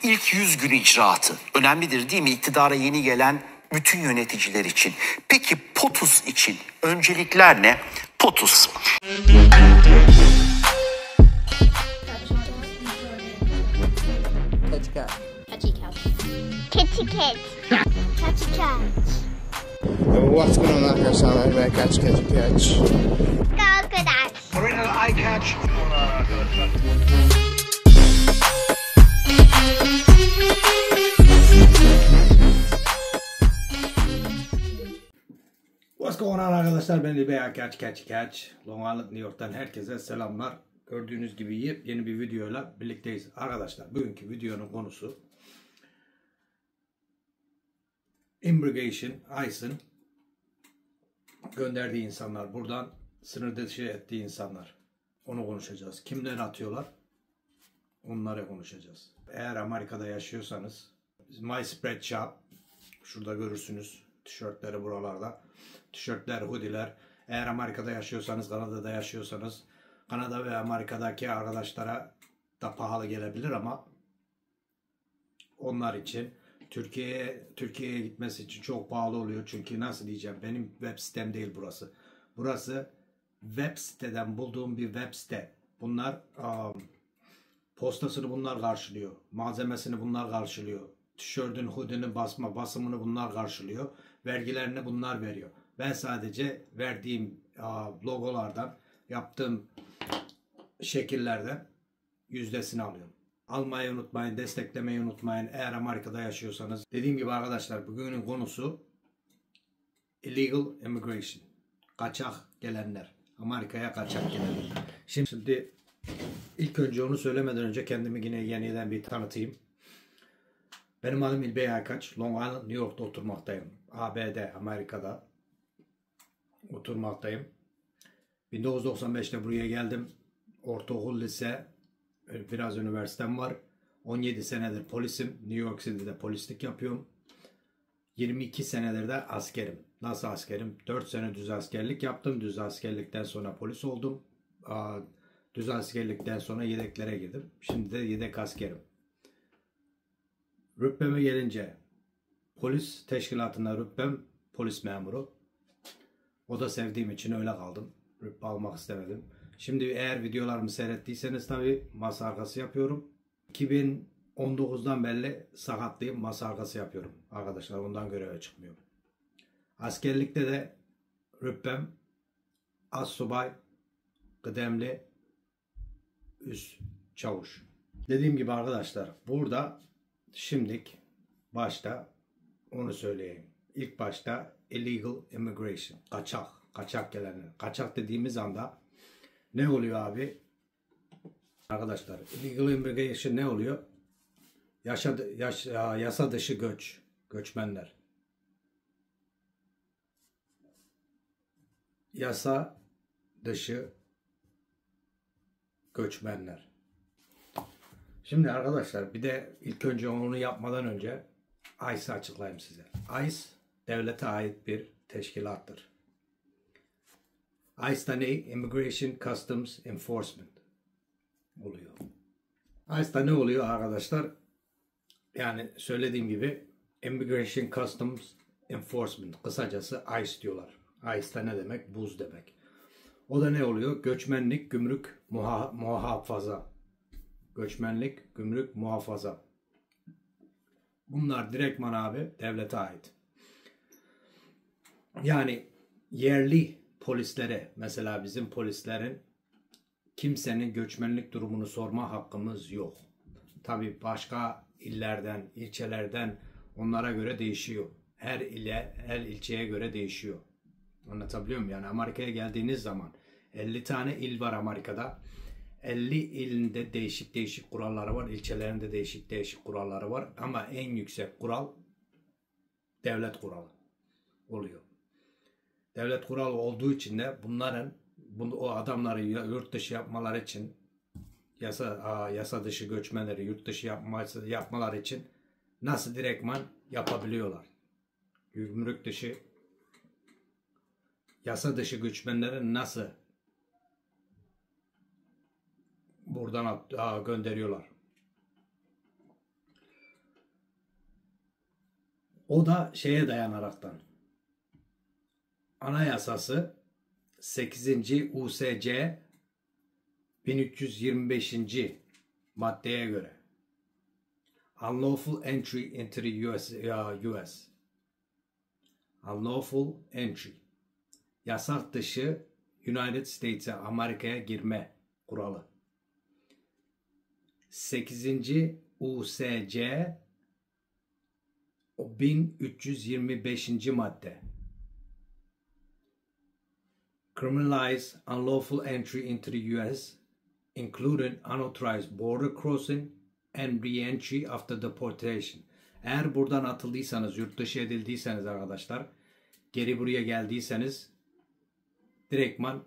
İlk 100 gün icraatı önemlidir değil mi? İktidara yeni gelen bütün yöneticiler için. Peki POTUS için öncelikler ne? POTUS. Catch cat. Catchy couch. Kitty cat. Catchy cat. What's going on arkadaşlar? Ben catch. Crocodile. Original eye catch. What's going on arkadaşlar? Ben İlbey Catch. Long Island, New York'tan herkese selamlar. Gördüğünüz gibi yeni bir videoyla birlikteyiz. Arkadaşlar bugünkü videonun konusu Immigration, ICE'ın gönderdiği insanlar, buradan sınır dışı ettiği insanlar. Onu konuşacağız. Kimleri atıyorlar? Onları konuşacağız. Eğer Amerika'da yaşıyorsanız My Spread Shop, şurada görürsünüz tişörtleri buralarda. Tişörtler, hoodiler. Eğer Amerika'da yaşıyorsanız, Kanada'da yaşıyorsanız, Kanada ve Amerika'daki arkadaşlara da pahalı gelebilir ama onlar için Türkiye'ye gitmesi için çok pahalı oluyor. Çünkü nasıl diyeceğim, benim web sitem değil burası. Burası web siteden bulduğum bir web site. Bunlar postasını bunlar karşılıyor. Malzemesini bunlar karşılıyor. Tişörtün, hoodie'nin basımını bunlar karşılıyor. Vergilerini bunlar veriyor. Ben sadece verdiğim logolardan, yaptığım şekillerden yüzdesini alıyorum. Almayı unutmayın, desteklemeyi unutmayın eğer Amerika'da yaşıyorsanız. Dediğim gibi arkadaşlar, bugünün konusu illegal immigration. Kaçak gelenler. Amerika'ya kaçak gelenler. Şimdi ilk önce onu söylemeden önce kendimi yine yeniden bir tanıtayım. Benim adım İlbey Aykaç. Long Island, New York'ta oturmaktayım. ABD, Amerika'da oturmaktayım. 1995'te buraya geldim. Ortaokul, lise, biraz üniversitem var. 17 senedir polisim. New York City'de polislik yapıyorum. 22 senedir de askerim. Nasıl askerim? 4 sene düz askerlik yaptım. Düz askerlikten sonra polis oldum. Düz askerlikten sonra yedeklere girdim. Şimdi de yedek askerim. Rütbeme gelince polis teşkilatında rütbem polis memuru. O da sevdiğim için öyle kaldım. Rütbe almak istemedim. Şimdi eğer videolarımı seyrettiyseniz tabii masa arkası yapıyorum. 2019'dan beri sakatlıyım, masa arkası yapıyorum. Arkadaşlar ondan göreve çıkmıyorum. Askerlikte de rütbem astsubay, kıdemli, üst çavuş. Dediğim gibi arkadaşlar, burada şimdilik başta onu söyleyeyim. İlk başta illegal immigration, kaçak gelenler. Kaçak dediğimiz anda ne oluyor abi? Arkadaşlar illegal immigration ne oluyor? Yasa dışı göçmenler. Yasa dışı göçmenler. Şimdi arkadaşlar bir de ilk önce onu yapmadan önce ICE'ı açıklayayım size. ICE devlete ait bir teşkilattır. ICE'da ne? Immigration Customs Enforcement oluyor. ICE'da ne oluyor arkadaşlar? Yani söylediğim gibi Immigration Customs Enforcement, kısacası ICE diyorlar. ICE'da ne demek? Buz demek. O da ne oluyor? Göçmenlik, gümrük, muhafaza. Göçmenlik, gümrük, muhafaza. Bunlar direktman abi devlete ait. Yani yerli polislere, mesela bizim polislerin kimsenin göçmenlik durumunu sorma hakkımız yok. Tabii başka illerden, ilçelerden onlara göre değişiyor. Her ilçeye göre değişiyor. Anlatabiliyor muyum? Yani Amerika'ya geldiğiniz zaman 50 tane il var Amerika'da. 50 ilinde değişik kuralları var. İlçelerinde değişik kuralları var. Ama en yüksek kural devlet kuralı oluyor. Devlet kuralı olduğu için de o adamları yurt dışı yapmaları için, yasa dışı göçmenleri yurt dışı yapmaları için nasıl direktman yapabiliyorlar? Gümrük dışı, yasa dışı göçmenleri nasıl buradan gönderiyorlar? O da şeye dayanaraktan. Anayasası 8. USC 1325. maddeye göre unlawful entry into the US. Unlawful entry. Yasak dışı United States'e, Amerika'ya girme kuralı. 8. USC 1325. madde. Criminalize unlawful entry into the US, including unauthorized border crossing and re-entry after deportation. Eğer buradan atıldıysanız, yurt dışı edildiyseniz arkadaşlar, geri buraya geldiyseniz direktman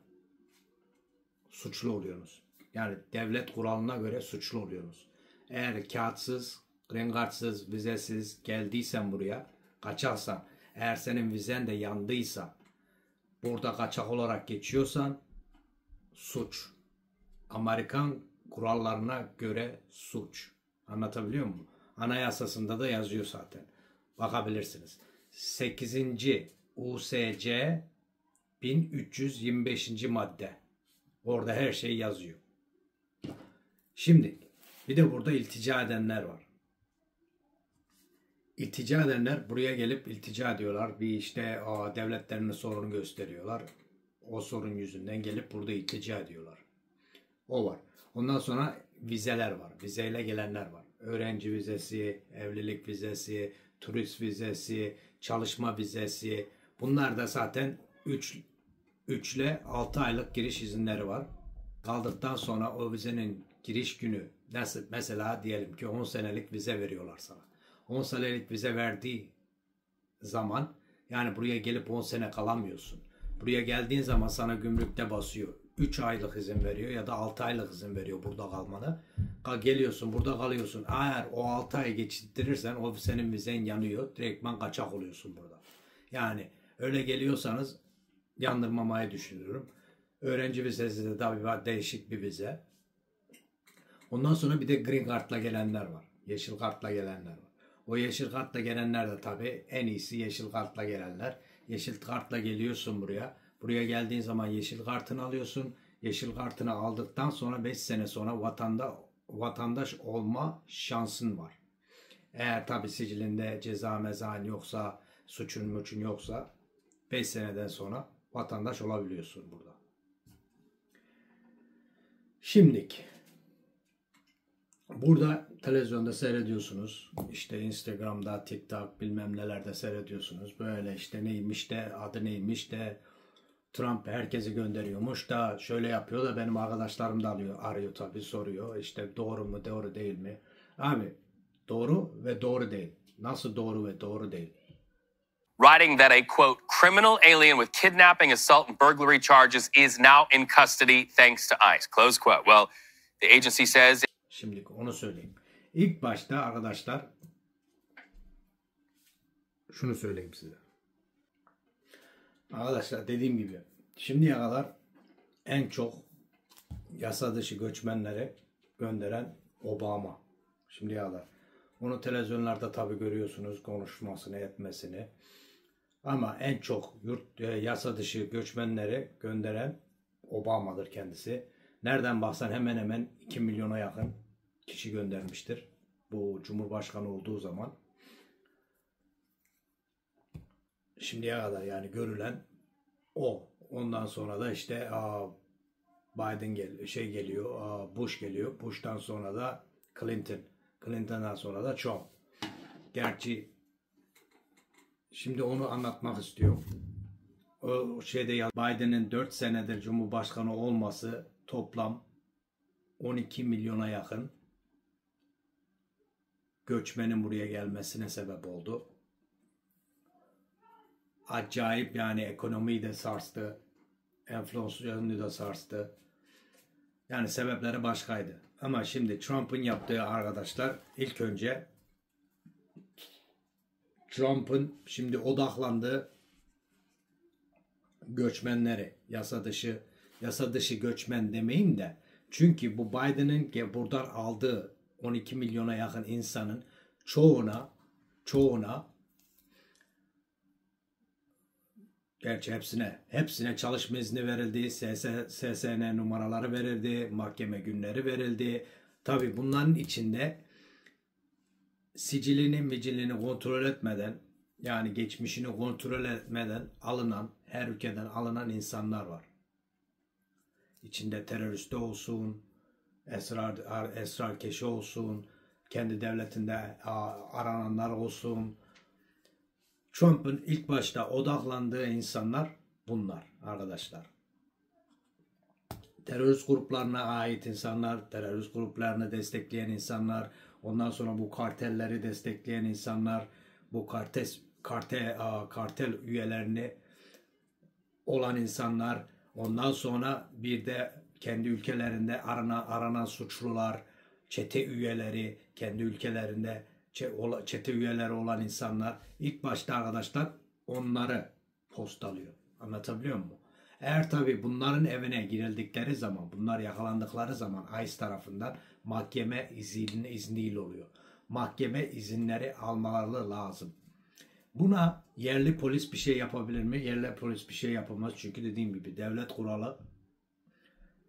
suçlu oluyorsunuz. Yani devlet kuralına göre suçlu oluyorsunuz. Eğer kağıtsız, green card'sız, vizesiz geldiysen buraya, kaçaksan, eğer senin vizen de yandıysa, burada kaçak olarak geçiyorsan suç. Amerikan kurallarına göre suç. Anlatabiliyor muyum? Anayasasında da yazıyor zaten. Bakabilirsiniz. 8. USC 1325. madde. Orada her şey yazıyor. Şimdi bir de burada iltica edenler var. İltica edenler buraya gelip iltica ediyorlar. Bir işte devletlerinin sorunu gösteriyorlar. O sorun yüzünden gelip burada iltica ediyorlar. O var. Ondan sonra vizeler var. Vizeyle gelenler var. Öğrenci vizesi, evlilik vizesi, turist vizesi, çalışma vizesi. Bunlar da zaten 3 ile 6 aylık giriş izinleri var. Kaldıktan sonra o vizenin giriş günü nasıl, mesela diyelim ki 10 senelik vize veriyorlar sana. 10 senelik vize verdiği zaman yani buraya gelip 10 sene kalamıyorsun. Buraya geldiğin zaman sana gümrükte basıyor. 3 aylık izin veriyor ya da 6 aylık izin veriyor burada kalmanı. Geliyorsun burada kalıyorsun. Eğer o 6 ay geçirtirirsen o senin vizen yanıyor. Direktman kaçak oluyorsun burada. Yani öyle geliyorsanız yandırmamayı düşünüyorum. Öğrenci vizesi de tabii değişik bir vize. Ondan sonra bir de green card'la gelenler var. Yeşil kartla gelenler var. O yeşil kartla gelenler de tabii en iyisi yeşil kartla gelenler. Yeşil kartla geliyorsun buraya. Buraya geldiğin zaman yeşil kartını alıyorsun. Yeşil kartını aldıktan sonra 5 sene sonra vatandaş olma şansın var. Eğer tabii sicilinde ceza mezan yoksa, suçun yoksa 5 seneden sonra vatandaş olabiliyorsun burada. Şimdilik burada televizyonda seyrediyorsunuz. İşte Instagram'da, TikTok bilmem nelerde seyrediyorsunuz. Böyle işte neymiş de adı neymiş de Trump herkesi gönderiyormuş da şöyle yapıyor da benim arkadaşlarım da arıyor tabii soruyor. İşte doğru mu doğru değil mi? Abi doğru ve doğru değil. Nasıl doğru ve doğru değil? Writing that a, quote, criminal alien with kidnapping, assault, and burglary charges is now in custody thanks to ICE, close quote. Well, the agency says... Şimdi onu söyleyeyim. İlk başta arkadaşlar şunu söyleyeyim size. Arkadaşlar dediğim gibi şimdiye kadar en çok yasa dışı göçmenleri gönderen Obama. Şimdiye kadar. Onu televizyonlarda tabii görüyorsunuz konuşmasını etmesini. Ama en çok yasa dışı göçmenleri gönderen Obama'dır kendisi. Nereden baksan hemen hemen 2 milyona yakın kişi göndermiştir. Bu Cumhurbaşkanı olduğu zaman. Şimdiye kadar yani görülen o. Ondan sonra da işte Biden geliyor, Bush geliyor. Bush'tan sonra da Clinton. Clinton'dan sonra da Trump. Gerçi şimdi onu anlatmak istiyorum. O şeyde Biden'in 4 senedir Cumhurbaşkanı olması toplam 12 milyona yakın göçmenin buraya gelmesine sebep oldu. Acayip yani ekonomiyi de sarstı. Enflasyonu da sarstı. Yani sebepleri başkaydı. Ama şimdi Trump'ın yaptığı arkadaşlar ilk önce Trump'ın şimdi odaklandığı göçmenleri, yasa dışı göçmen demeyeyim de çünkü bu Biden'ın buradan aldığı 12 milyona yakın insanın çoğuna Gerçi hepsine çalışma izni verildi, SSN numaraları verildi, mahkeme günleri verildi. Tabi bunların içinde sicilini kontrol etmeden, yani geçmişini kontrol etmeden alınan, her ülkeden alınan insanlar var. İçinde terörist olsun, esrarkeşi olsun, kendi devletinde arananlar olsun. Trump'ın ilk başta odaklandığı insanlar bunlar arkadaşlar. Terörist gruplarına ait insanlar, terörist gruplarını destekleyen insanlar, ondan sonra bu kartelleri destekleyen insanlar, bu kartel üyelerini olan insanlar, ondan sonra bir de kendi ülkelerinde aranan suçlular, çete üyeleri, kendi ülkelerinde çete üyeleri olan insanlar, ilk başta arkadaşlar onları postalıyor. Anlatabiliyor muyum? Eğer tabi bunların evine girildikleri zaman, bunlar yakalandıkları zaman ICE tarafından mahkeme izniyle oluyor. Mahkeme izinleri almaları lazım. Buna yerli polis bir şey yapabilir mi? Yerli polis bir şey yapamaz. Çünkü dediğim gibi devlet kuralı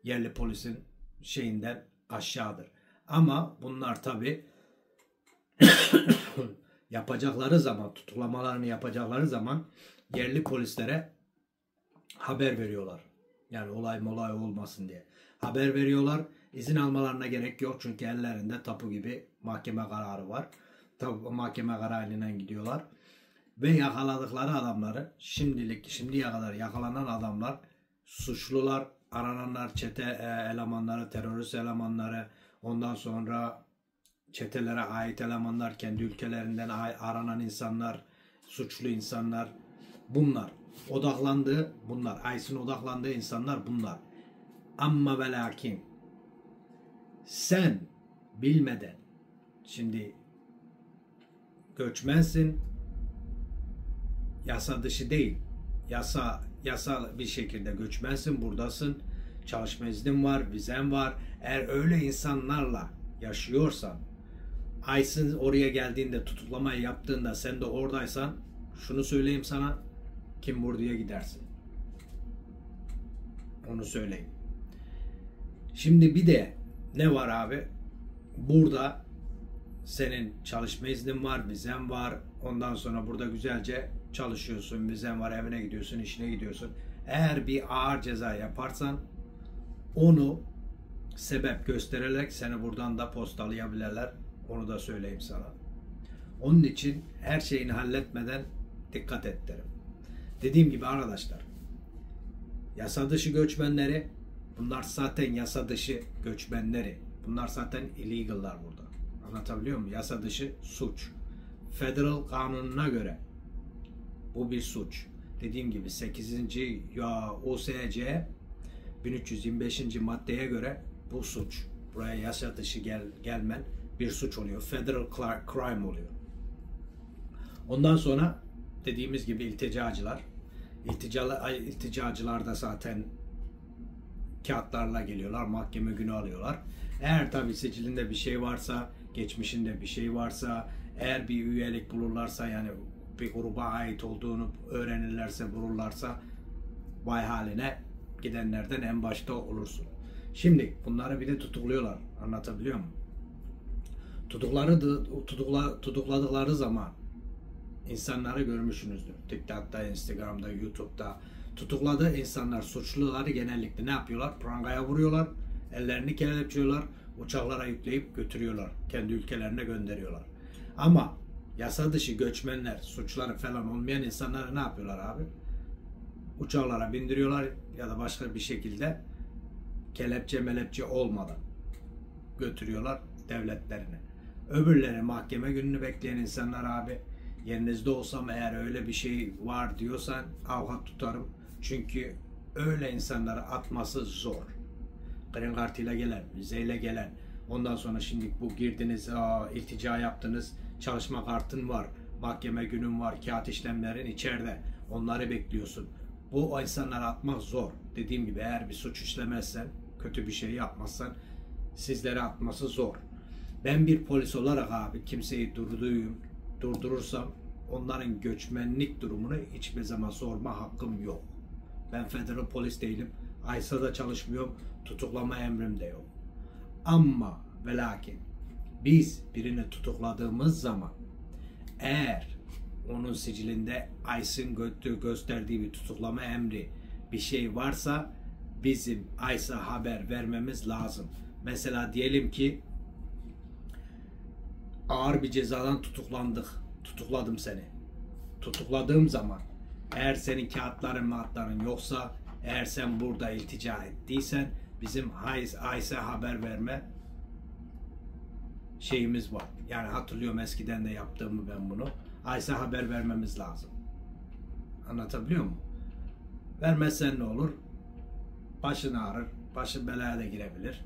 yerli polisin şeyinden aşağıdır. Ama bunlar tabi yapacakları zaman, tutuklamalarını yapacakları zaman yerli polislere haber veriyorlar. Yani olay olmasın diye. Haber veriyorlar. İzin almalarına gerek yok. Çünkü ellerinde tapu gibi mahkeme kararı var. Tabi mahkeme kararıyla gidiyorlar. Ve yakaladıkları adamları şimdiye kadar yakalanan adamlar, suçlular, arananlar, çete elemanları, terörist elemanları, ondan sonra çetelere ait elemanlar, kendi ülkelerinden aranan insanlar, suçlu insanlar, bunlar. ICE'ın odaklandığı insanlar bunlar. Amma ve lakin sen bilmeden, şimdi göçmensin, yasa dışı değil, yasal bir şekilde göçmensin, buradasın, çalışma iznin var, vizen var. Eğer öyle insanlarla yaşıyorsan, ICE'ın oraya geldiğinde, tutuklamayı yaptığında sen de oradaysan, şunu söyleyeyim sana, kim buraya gidersin. Onu söyleyeyim. Şimdi bir de ne var abi? Burada senin çalışma iznin var, vizen var. Ondan sonra burada güzelce çalışıyorsun, vizen var, evine gidiyorsun, işine gidiyorsun. Eğer bir ağır ceza yaparsan onu sebep göstererek seni buradan da postalayabilirler. Onu da söyleyeyim sana. Onun için her şeyini halletmeden dikkat et derim. Dediğim gibi arkadaşlar, yasa dışı göçmenleri, bunlar zaten yasa dışı göçmenleri. Bunlar zaten illegal'lar burada. Anlatabiliyor muyum? Yasa dışı suç. Federal kanununa göre bu bir suç. Dediğim gibi 8. OSC 1325. maddeye göre bu suç. Buraya yasa dışı gelmen bir suç oluyor. Federal crime oluyor. Ondan sonra dediğimiz gibi ilticacılar. İlticacılar da zaten kağıtlarla geliyorlar. Mahkeme günü alıyorlar. Eğer tabi sicilinde bir şey varsa, geçmişinde bir şey varsa, eğer bir üyelik bulurlarsa, yani bir gruba ait olduğunu öğrenirlerse, bulurlarsa, vay haline, gidenlerden en başta olursun. Şimdi bunları bir de tutukluyorlar. Anlatabiliyor muyum? Tutukladıkları zaman insanları görmüşsünüzdür. TikTok'ta, Instagram'da, YouTube'da. Tutukladığı insanlar, suçluları genellikle ne yapıyorlar? Prangaya vuruyorlar. Ellerini kelepçiyorlar. Uçaklara yükleyip götürüyorlar. Kendi ülkelerine gönderiyorlar. Ama yasa dışı göçmenler, suçları falan olmayan insanları ne yapıyorlar abi? Uçaklara bindiriyorlar ya da başka bir şekilde kelepçe olmadan götürüyorlar devletlerine. Öbürleri mahkeme gününü bekleyen insanlar abi, yerinizde olsam eğer öyle bir şey var diyorsan avukat tutarım. Çünkü öyle insanları atması zor. Green Card ile gelen, vizeyle gelen, ondan sonra şimdi bu girdiniz, iltica yaptınız, çalışma kartın var, mahkeme günün var, kağıt işlemlerin içeride, onları bekliyorsun. Bu insanları atmak zor. Dediğim gibi eğer bir suç işlemezsen, kötü bir şey yapmazsan sizleri atması zor. Ben bir polis olarak abi kimseyi durdurursam onların göçmenlik durumunu hiçbir zaman sorma hakkım yok. Ben federal polis değilim. ICE'da çalışmıyorum. Tutuklama emrim de yok. Ama ve lakin biz birini tutukladığımız zaman eğer onun sicilinde ICE'ın gösterdiği bir tutuklama emri bir şey varsa bizim ICE'a haber vermemiz lazım. Mesela diyelim ki ağır bir cezadan tutukladım seni. Tutukladığım zaman eğer senin kağıtların yoksa, eğer sen burada iltica ettiysen bizim ICE'a haber verme şeyimiz var. Yani hatırlıyorum eskiden de yaptığımı ben bunu. ICE'a haber vermemiz lazım. Anlatabiliyor muyum? Vermezsen ne olur? Başın ağrır, başın belaya da girebilir.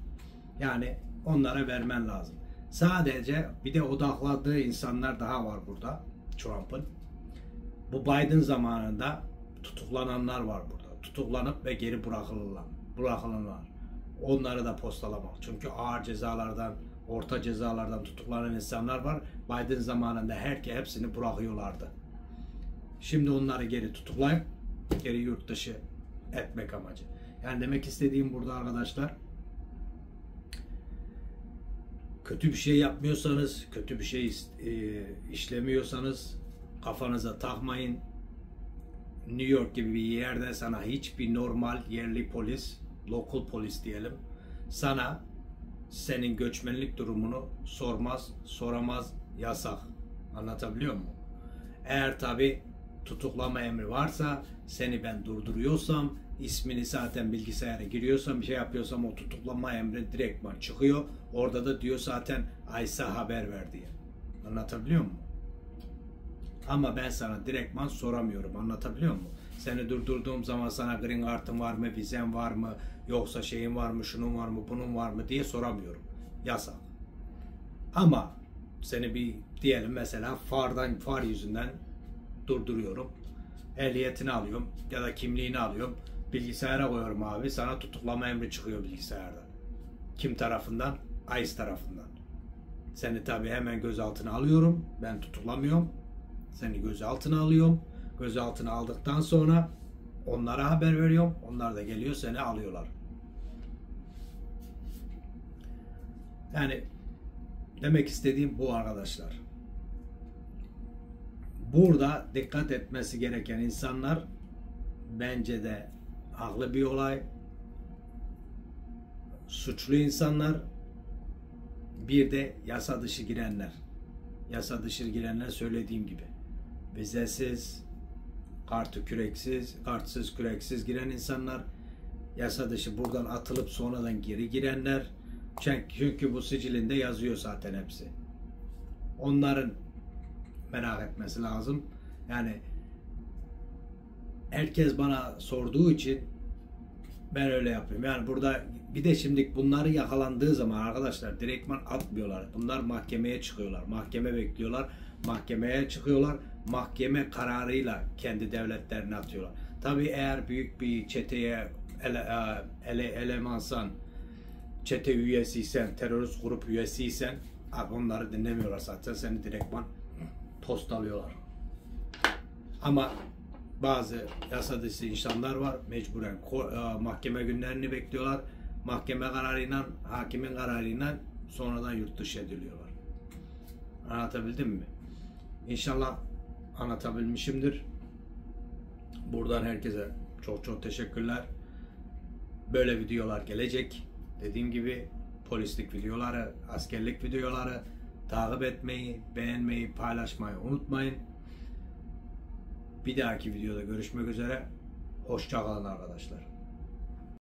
Yani onlara vermen lazım. Sadece bir de odakladığı insanlar daha var burada, Trump'ın. Bu Biden zamanında tutuklananlar var burada. Tutuklanıp ve geri bırakılırlar. Onları da postalamak. Çünkü ağır cezalardan, orta cezalardan tutuklanan insanlar var. Biden zamanında hepsini bırakıyorlardı. Şimdi onları geri tutuklayıp geri yurt dışı etmek amacı. Yani demek istediğim burada arkadaşlar, kötü bir şey yapmıyorsanız, kötü bir şey işlemiyorsanız kafanıza takmayın. New York gibi bir yerde sana hiçbir normal yerli polis, local polis diyelim, sana senin göçmenlik durumunu sormaz, soramaz, yasak. Anlatabiliyor muyum? Eğer tabi tutuklama emri varsa, seni ben durduruyorsam, ismini zaten bilgisayara giriyorsam, bir şey yapıyorsam o tutuklama emri direktman çıkıyor. Orada da diyor zaten ICE'a haber ver diye. Anlatabiliyor muyum? Ama ben sana direktman soramıyorum. Anlatabiliyor muyum? Seni durdurduğum zaman sana green card'ın var mı, vizen var mı, yoksa şeyin var mı, şunun var mı, bunun var mı diye soramıyorum. Yasak. Ama seni bir diyelim mesela far yüzünden durduruyorum. Ehliyetini alıyorum ya da kimliğini alıyorum. Bilgisayara koyuyorum abi. Sana tutuklama emri çıkıyor bilgisayardan. Kim tarafından? ICE tarafından. Seni tabii hemen gözaltına alıyorum. Ben tutuklamıyorum. Seni gözaltına alıyorum. Gözaltına aldıktan sonra onlara haber veriyorum. Onlar da geliyor seni alıyorlar. Yani demek istediğim bu arkadaşlar. Burada dikkat etmesi gereken insanlar, bence de haklı bir olay, suçlu insanlar, bir de yasa dışı girenler. Yasa dışı girenler söylediğim gibi vizesiz, kartsız küreksiz giren insanlar, yasa dışı buradan atılıp sonradan geri girenler. Çünkü bu sicilinde yazıyor zaten hepsi. Onların merak etmesi lazım. Yani herkes bana sorduğu için ben öyle yapıyorum. Yani burada bir de şimdi bunları yakalandığı zaman arkadaşlar direktman atmıyorlar. Bunlar mahkemeye çıkıyorlar. Mahkeme bekliyorlar. Mahkemeye çıkıyorlar. Mahkeme kararıyla kendi devletlerine atıyorlar. Tabii eğer büyük bir çeteye elemansan, çete üyesiysen, terörist grup üyesiysen onları dinlemiyorlar zaten. Seni direktman postalıyorlar. Ama bazı yasa dışı insanlar var. Mecburen mahkeme günlerini bekliyorlar. Mahkeme kararıyla, hakimin kararıyla sonradan yurt dışı ediliyorlar. Anlatabildim mi? İnşallah anlatabilmişimdir. Buradan herkese çok teşekkürler. Böyle videolar gelecek. Dediğim gibi polislik videoları, askerlik videoları takip etmeyi, beğenmeyi, paylaşmayı unutmayın. Bir dahaki videoda görüşmek üzere. Hoşça kalın arkadaşlar.